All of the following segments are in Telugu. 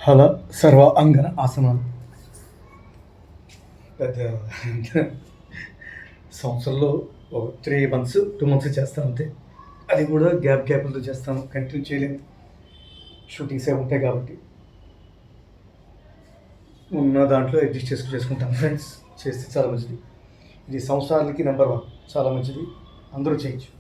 హల సర్వ అంగన ఆసనాలు పెద్ద సంవత్సరంలో ఒక 3 మంత్స్ 2 మంత్స్ చేస్తాను అంతే. అది కూడా గ్యాప్లతో చేస్తాను, కంటిన్యూ చేయలేను. షూటింగ్స్ ఏమి ఉంటాయి కాబట్టి ఉన్న దాంట్లో అడ్జస్ట్ చేసుకుంటాను ఫ్రెండ్స్. చేస్తే చాలా మంచిది. ఇది సంవత్సరాలకి నెంబర్ 1, చాలా మంచిది, అందరూ చేయొచ్చు.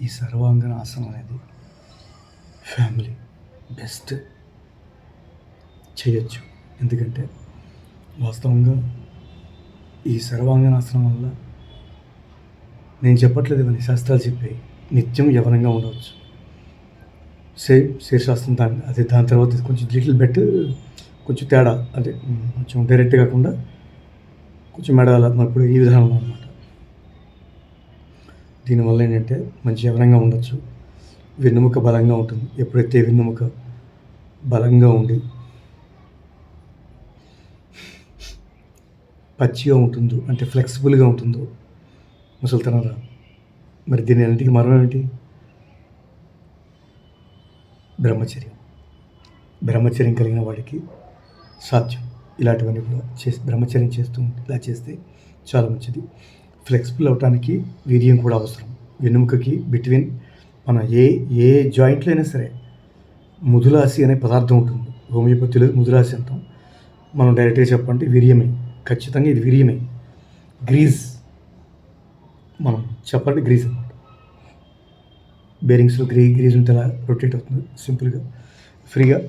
ఈ సర్వాంగన ఆసనం అనేది ఫ్యామిలీ బెస్ట్ చేయొచ్చు. ఎందుకంటే వాస్తవంగా ఈ సర్వాంగనాసనం వల్ల, నేను చెప్పట్లేదు, ఇవన్నీ శాస్త్రాలు చెప్పాయి, నిత్యం యవనంగా ఉండవచ్చు. శీర్షాస్త్రం దాని తర్వాత కొంచెం లిటిల్ బెట్ కొంచెం తేడా, అంటే కొంచెం డైరెక్ట్ కాకుండా కొంచెం మెడాల ఇప్పుడు ఈ విధానంలో అనమాట. దీనివల్ల ఏంటంటే మంచి యవనంగా ఉండొచ్చు, వెన్నెముక బలంగా ఉంటుంది. ఎప్పుడైతే వెన్నెముక బలంగా ఉండి పచ్చిగా ఉంటుందో, అంటే ఫ్లెక్సిబుల్గా ఉంటుందో ముసలితనం రాదు. మరి దీని అన్నిటికీ మరణం ఏంటి? బ్రహ్మచర్యం. బ్రహ్మచర్యం కలిగిన వాడికి సాధ్యం. ఇలాంటివన్నీ కూడా బ్రహ్మచర్యం చేస్తూ ఇలా చేస్తే చాలా మంచిది. ఫ్లెక్సిబుల్ అవ్వటానికి వీర్యం కూడా అవసరం. వెన్నెముకకి బిట్వీన్ మన ఏ జాయింట్లో అయినా సరే ముదులాసి అనే పదార్థం ఉంటుంది. హోమియోపతిలో ముదులాసి అంటాం. మనం డైరెక్ట్గా చెప్పాలంటే వీర్యమే. ఖచ్చితంగా ఇది వీర్యమే. గ్రీజ్ మనం చెప్పాలంటే గ్రీజ్ అనమాట. బేరింగ్స్లో గ్రీజ్ ఉంటే అలా రొటేట్ అవుతుంది సింపుల్గా, ఫ్రీగా.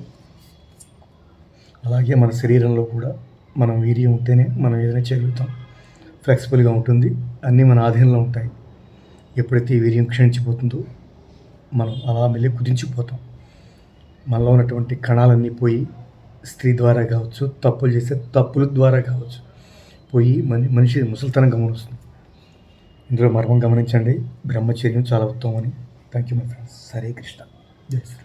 అలాగే మన శరీరంలో కూడా మనం వీర్యం ఉంటేనే మనం ఏదైనా చేయగలుగుతాం. ఫ్లెక్సిబుల్గా ఉంటుంది, అన్నీ మన ఆధీనంలో ఉంటాయి. ఎప్పుడైతే ఈ వీర్యం క్షీణించిపోతుందో మనం అలా మెల్లి కుదించిపోతాం. మనలో ఉన్నటువంటి కణాలన్నీ పోయి, స్త్రీ ద్వారా కావచ్చు, తప్పులు చేసే తప్పుల ద్వారా కావచ్చు, పోయి మనిషి ముసలితనం గమనిస్తుంది. ఇందులో మర్మం గమనించండి. బ్రహ్మచర్యం చాలా ఉత్తమమని. Thank you my friends. Hare Krishna. జై శ్రీ.